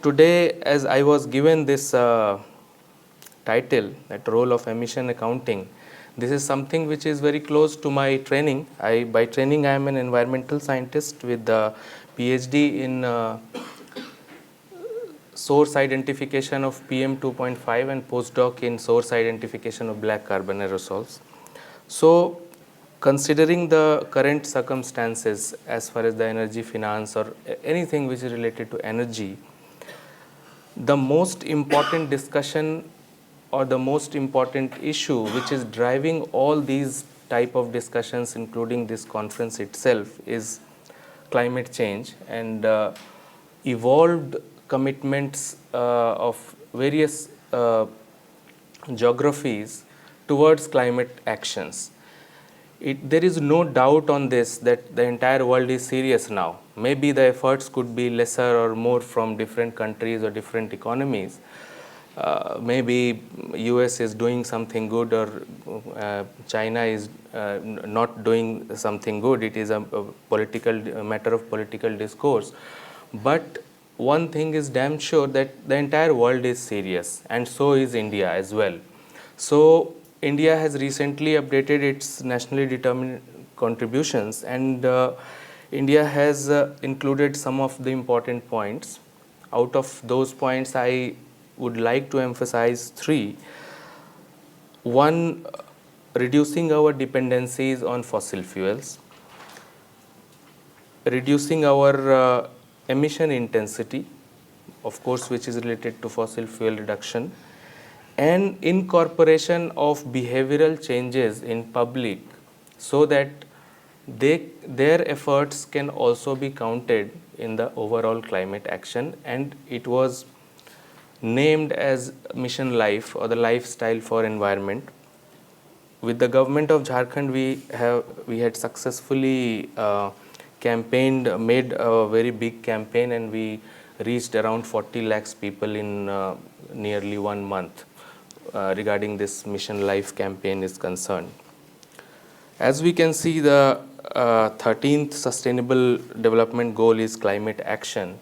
today, as I was given this title, that role of emission accounting, this is something which is very close to my training. By training, I am an environmental scientist with a PhD in source identification of PM 2.5 and postdoc in source identification of black carbon aerosols. So, considering the current circumstances as far as the energy finance or anything which is related to energy, the most important discussion or the most important issue which is driving all these type of discussions, including this conference itself, is climate change and evolved commitments of various geographies towards climate actions. There is no doubt on this that the entire world is serious now. Maybe the efforts could be lesser or more from different countries or different economies. Maybe US is doing something good or China is not doing something good. It is a matter of political discourse. But one thing is damn sure, that the entire world is serious, and so is India as well. So India has recently updated its nationally determined contributions, and India has included some of the important points. Out of those points, I would like to emphasize three. One, reducing our dependencies on fossil fuels, reducing our emission intensity, of course, which is related to fossil fuel reduction, and incorporation of behavioral changes in public so that their efforts can also be counted in the overall climate action. And it was named as Mission Life, or the lifestyle for environment. With the government of Jharkhand, we had successfully made a very big campaign, and we reached around 40 lakhs people in nearly 1 month regarding this Mission Life campaign is concerned. As we can see, the 13th Sustainable Development Goal is climate action.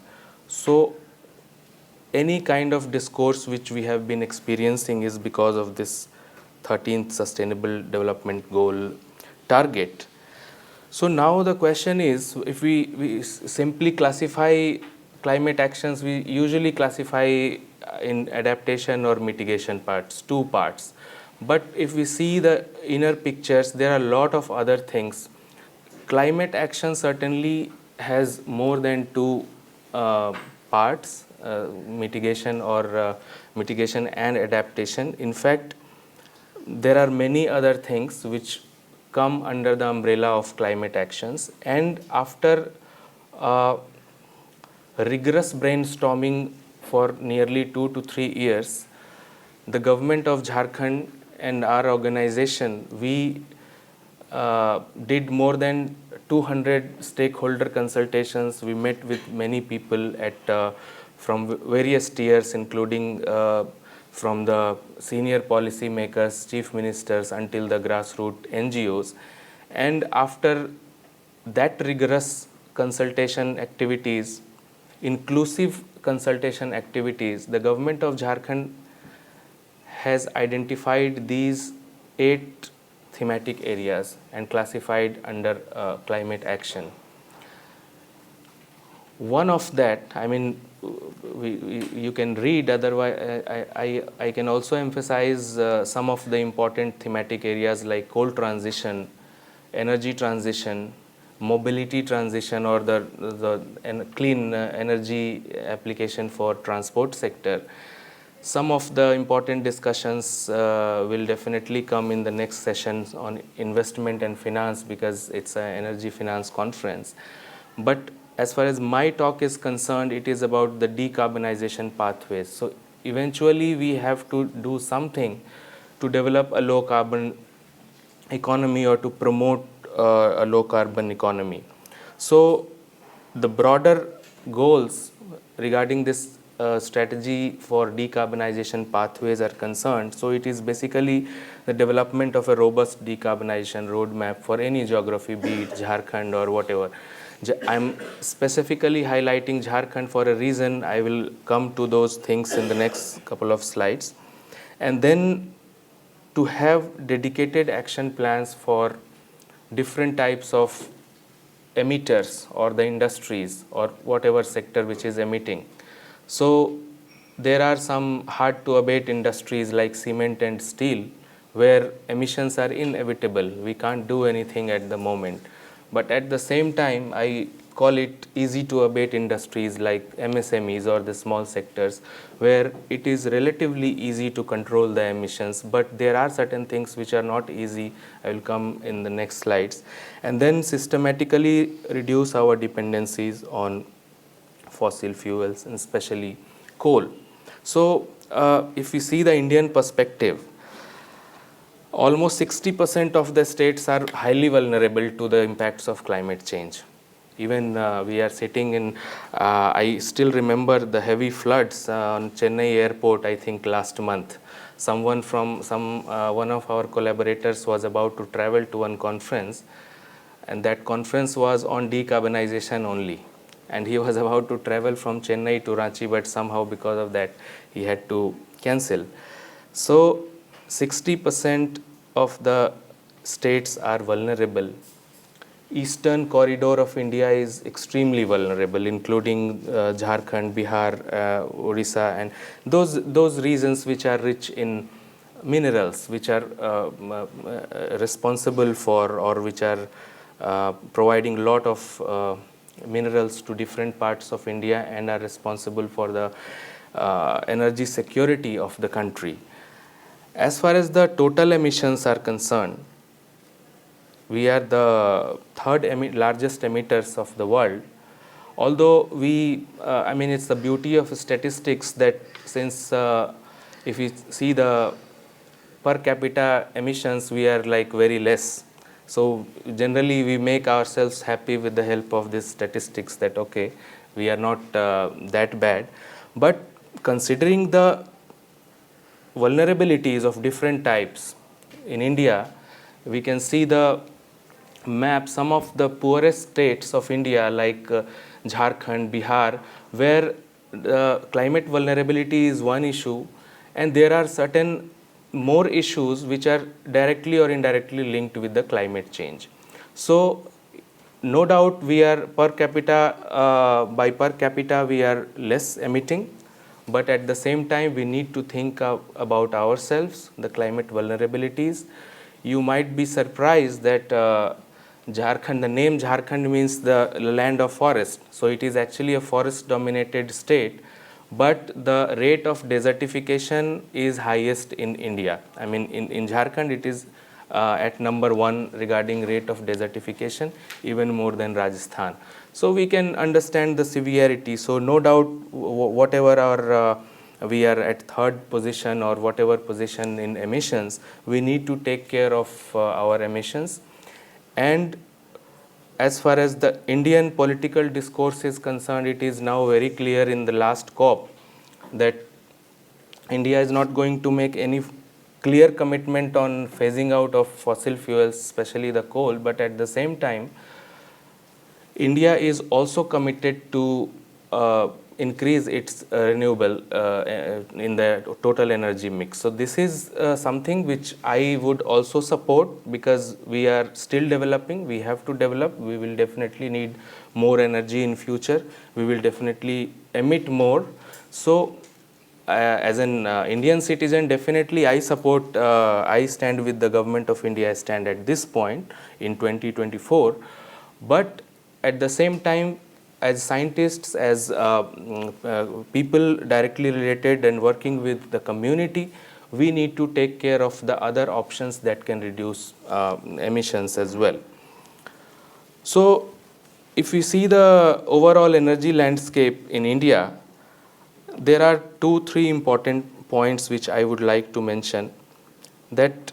So any kind of discourse which we have been experiencing is because of this 13th Sustainable Development Goal target. So now the question is, if we simply classify climate actions, we usually classify in adaptation or mitigation parts, two parts. But if we see the inner pictures, there are a lot of other things. Climate action certainly has more than two parts, mitigation and adaptation. In fact, there are many other things which come under the umbrella of climate actions. And after rigorous brainstorming for nearly 2 to 3 years, the government of Jharkhand and our organization, we did more than 200 stakeholder consultations. We met with many people from various tiers, including from the senior policymakers, chief ministers, until the grassroots NGOs. And after that rigorous consultation activities, inclusive consultation activities, the government of Jharkhand has identified these 8 thematic areas and classified under climate action. One of that, I mean, you can read, otherwise I can also emphasize some of the important thematic areas like coal transition, energy transition, mobility transition, or the clean energy application for transport sector. Some of the important discussions will definitely come in the next sessions on investment and finance, because it's an energy finance conference. But as far as my talk is concerned, it is about the decarbonization pathways. So eventually we have to do something to develop a low carbon economy or to promote a low carbon economy. So the broader goals regarding this strategy for decarbonization pathways are concerned. So it is basically the development of a robust decarbonization roadmap for any geography, be it Jharkhand or whatever. I'm specifically highlighting Jharkhand for a reason. I will come to those things in the next couple of slides. And then to have dedicated action plans for different types of emitters or the industries or whatever sector which is emitting. So there are some hard to abate industries like cement and steel where emissions are inevitable. We can't do anything at the moment. But at the same time, I call it easy to abate industries like MSMEs or the small sectors where it is relatively easy to control the emissions, but there are certain things which are not easy. I will come in the next slides. And then systematically reduce our dependencies on fossil fuels and especially coal. So if we see the Indian perspective, almost 60% of the states are highly vulnerable to the impacts of climate change. Even we are sitting in, I still remember the heavy floods on Chennai airport, I think last month. Someone from one of our collaborators was about to travel to one conference, and that conference was on decarbonization only. And he was about to travel from Chennai to Ranchi, but somehow because of that, he had to cancel. So 60% of the states are vulnerable. Eastern corridor of India is extremely vulnerable, including Jharkhand, Bihar, Odisha, and those regions which are rich in minerals, which are responsible for or which are providing a lot of minerals to different parts of India and are responsible for the energy security of the country. As far as the total emissions are concerned, we are the third largest emitters of the world. Although I mean, it's the beauty of statistics that since if we see the per capita emissions, we are like very less. So generally, we make ourselves happy with the help of these statistics that, okay, we are not that bad. But considering the vulnerabilities of different types in India, we can see the map, some of the poorest states of India like Jharkhand, Bihar, where climate vulnerability is one issue, and there are certain more issues which are directly or indirectly linked with the climate change. So no doubt we are per capita, by per capita we are less emitting, but at the same time we need to think about ourselves, the climate vulnerabilities. You might be surprised that Jharkhand, the name Jharkhand means the land of forest. So it is actually a forest dominated state, but the rate of desertification is highest in India. I mean, in Jharkhand it is at number 1 regarding rate of desertification, even more than Rajasthan. So we can understand the severity. So no doubt whatever our we are at third position or whatever position in emissions, we need to take care of our emissions. And as far as the Indian political discourse is concerned, it is now very clear in the last COP that India is not going to make any clear commitment on phasing out of fossil fuels, especially the coal, but at the same time, India is also committed to increase its renewable in the total energy mix. So this is something which I would also support, because we are still developing, we have to develop, we will definitely need more energy in future, we will definitely emit more. So as an Indian citizen, definitely I support, I stand with the government of India, I stand at this point in 2024, but at the same time, as scientists, as people directly related and working with the community, we need to take care of the other options that can reduce emissions as well. So if we see the overall energy landscape in India, there are 2-3 important points which I would like to mention. That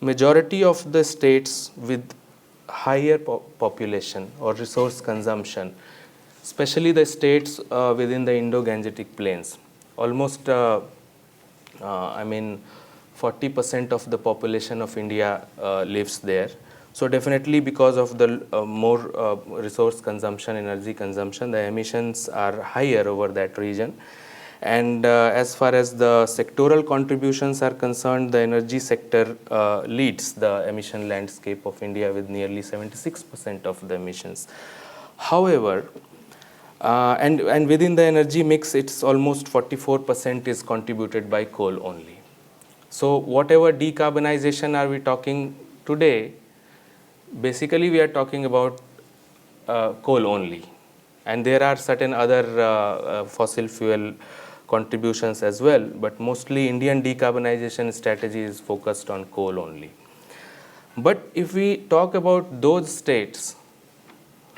majority of the states with higher population or resource consumption, especially the states within the Indo-Gangetic plains, almost I mean 40% of the population of India lives there. So definitely because of the more resource consumption, energy consumption, the emissions are higher over that region. And as far as the sectoral contributions are concerned, the energy sector leads the emission landscape of India with nearly 76% of the emissions. However, and within the energy mix, it's almost 44% is contributed by coal only. So whatever decarbonization are we talking today, basically we are talking about coal only. And there are certain other fossil fuel contributions as well, but mostly Indian decarbonization strategy is focused on coal only. But if we talk about those states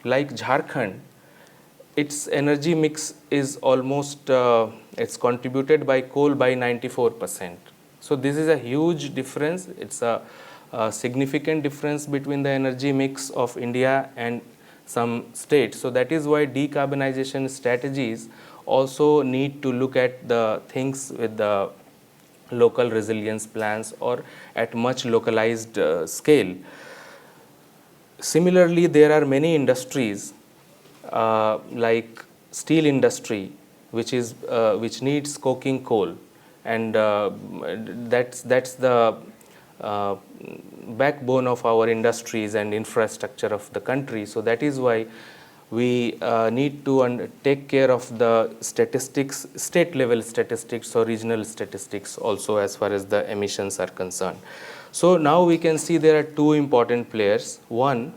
like Jharkhand, its energy mix is almost, it's contributed by coal by 94%. So this is a huge difference. It's a significant difference between the energy mix of India and some states. So that is why decarbonization strategies also need to look at the things with the local resilience plans or at much localized scale. Similarly, there are many industries like steel industry, which needs coking coal, and that's the backbone of our industries and infrastructure of the country. So that is why we need to take care of the statistics, state level statistics or regional statistics also as far as the emissions are concerned. So now we can see there are two important players. One,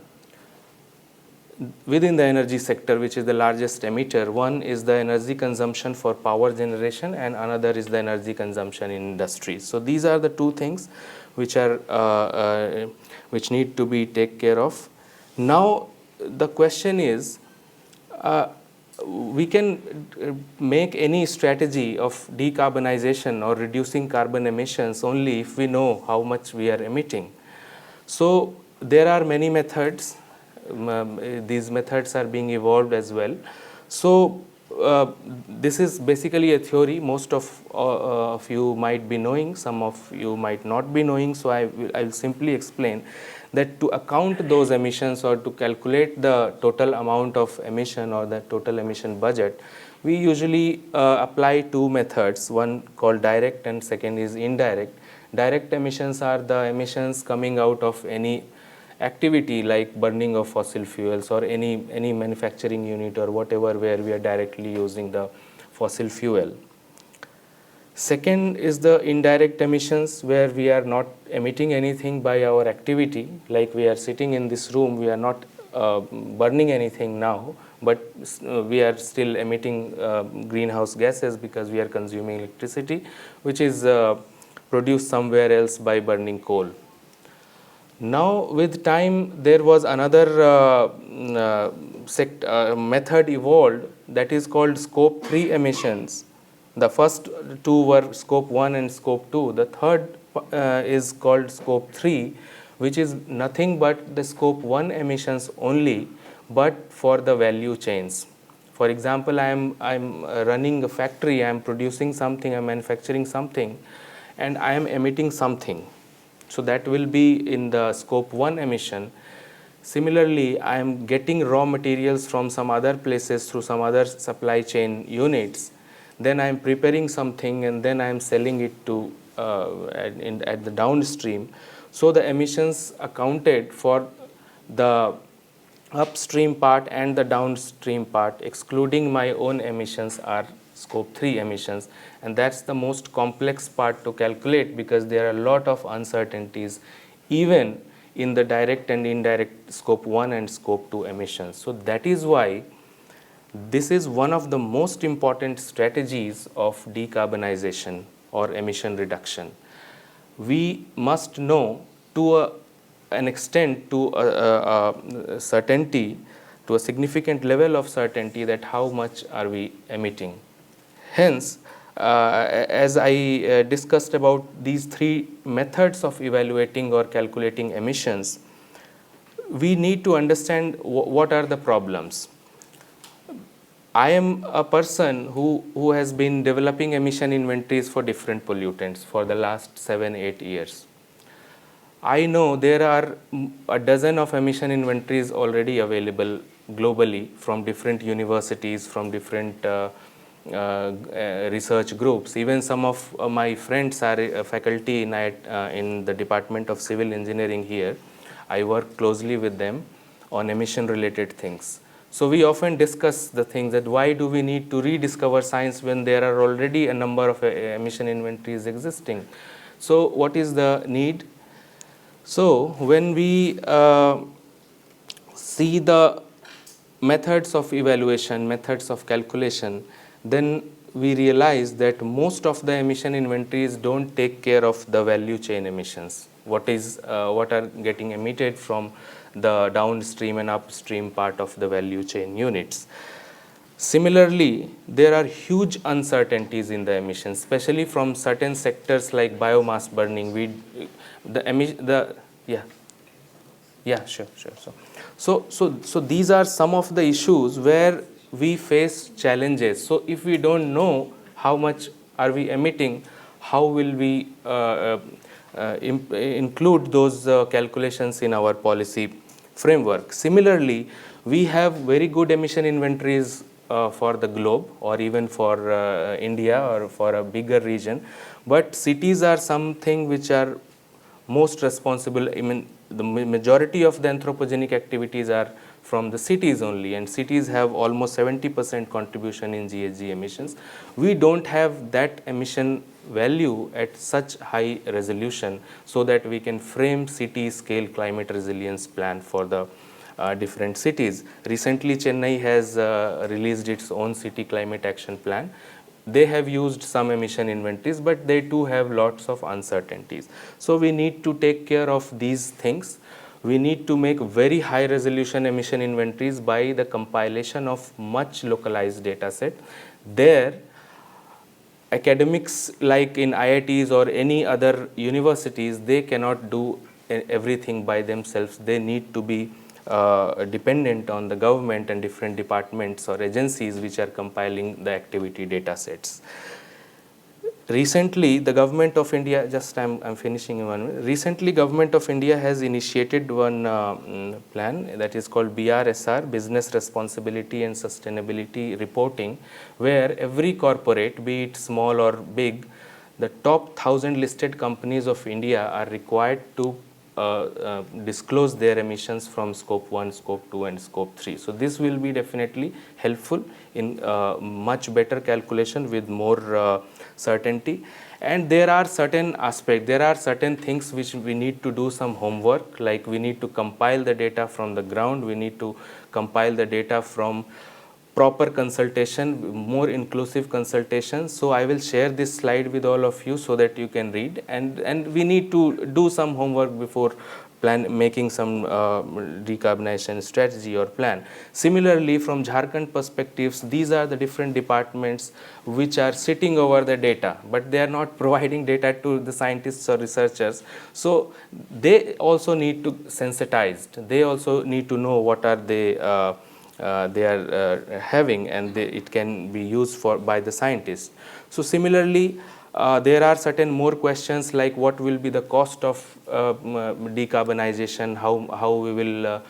within the energy sector, which is the largest emitter, one is the energy consumption for power generation and another is the energy consumption in industry. So these are the two things which are which need to be taken care of. Now the question is, we can make any strategy of decarbonization or reducing carbon emissions only if we know how much we are emitting. So there are many methods. These methods are being evolved as well. So this is basically a theory. Most of you might be knowing, some of you might not be knowing. So I will simply explain that to account those emissions or to calculate the total amount of emission or the total emission budget, we usually apply two methods, one called direct and second is indirect. Direct emissions are the emissions coming out of any activity like burning of fossil fuels or any manufacturing unit or whatever where we are directly using the fossil fuel. Second is the indirect emissions, where we are not emitting anything by our activity, like we are sitting in this room, we are not burning anything now, but we are still emitting greenhouse gases because we are consuming electricity, which is produced somewhere else by burning coal. Now with time there was another method evolved that is called scope 3 emissions. The first two were scope 1 and scope 2. The third is called scope 3, which is nothing but the scope 1 emissions only, but for the value chains. For example, I am running a factory, I am producing something, I am manufacturing something, and I am emitting something. So that will be in the scope 1 emission. Similarly, I am getting raw materials from some other places through some other supply chain units. Then I am preparing something and then I am selling it to at the downstream. So the emissions accounted for the upstream part and the downstream part, excluding my own emissions, are scope 3 emissions, and that's the most complex part to calculate because there are a lot of uncertainties even in the direct and indirect scope 1 and scope 2 emissions. So that is why this is one of the most important strategies of decarbonization or emission reduction. We must know to an extent, to a certainty, to a significant level of certainty, that how much are we emitting. Hence, as I discussed about these three methods of evaluating or calculating emissions, we need to understand what are the problems. I am a person who has been developing emission inventories for different pollutants for the last 7-8 years. I know there are a dozen of emission inventories already available globally from different universities, from different research groups. Even some of my friends are faculty in the Department of Civil Engineering here. I work closely with them on emission related things. So we often discuss the things that why do we need to rediscover science when there are already a number of emission inventories existing. So what is the need? So when we see the methods of evaluation, methods of calculation, then we realize that most of the emission inventories don't take care of the value chain emissions. What are getting emitted from the downstream and upstream part of the value chain units. Similarly, there are huge uncertainties in the emissions, especially from certain sectors like biomass burning. Yeah. Yeah, sure. So these are some of the issues where we face challenges. So if we don't know how much are we emitting, how will we include those calculations in our policy framework? Similarly, we have very good emission inventories for the globe or even for India or for a bigger region, but cities are something which are most responsible. I mean, the majority of the anthropogenic activities are from the cities only, and cities have almost 70% contribution in GHG emissions. We don't have that emission value at such high resolution so that we can frame city scale climate resilience plan for the different cities. Recently, Chennai has released its own city climate action plan. They have used some emission inventories, but they too have lots of uncertainties. So we need to take care of these things. We need to make very high resolution emission inventories by the compilation of much localized data set. There, academics like in IITs or any other universities, they cannot do everything by themselves. They need to be dependent on the government and different departments or agencies which are compiling the activity data sets. Recently, the government of India, I'm finishing in 1 minute. Recently, government of India has initiated one plan that is called BRSR, Business Responsibility and Sustainability Reporting, where every corporate, be it small or big, the top 1,000 listed companies of India are required to disclose their emissions from scope 1, scope 2 and scope 3. So this will be definitely helpful in much better calculation with more certainty. And there are certain aspects, there are certain things which we need to do some homework, like we need to compile the data from the ground, we need to compile the data from proper consultation, more inclusive consultation. So I will share this slide with all of you so that you can read, and we need to do some homework before making some decarbonization strategy or plan. Similarly, from Jharkhand perspectives, these are the different departments which are sitting over the data, but they are not providing data to the scientists or researchers. So they also need to sensitized. They also need to know what are they are having, and it can be used by the scientists. So similarly, there are certain more questions like what will be the cost of decarbonization, how we will,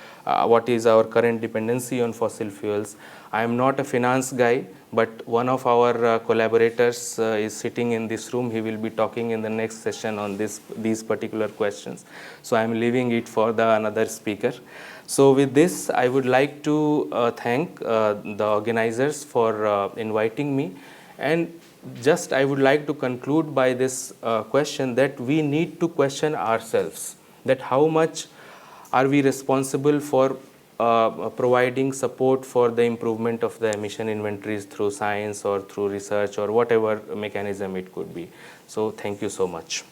what is our current dependency on fossil fuels. I am not a finance guy, but one of our collaborators is sitting in this room. He will be talking in the next session on these particular questions. So I am leaving it for another speaker. So with this, I would like to thank the organizers for inviting me, and just I would like to conclude by this question that we need to question ourselves, that how much are we responsible for providing support for the improvement of the emission inventories through science or through research or whatever mechanism it could be. So thank you so much.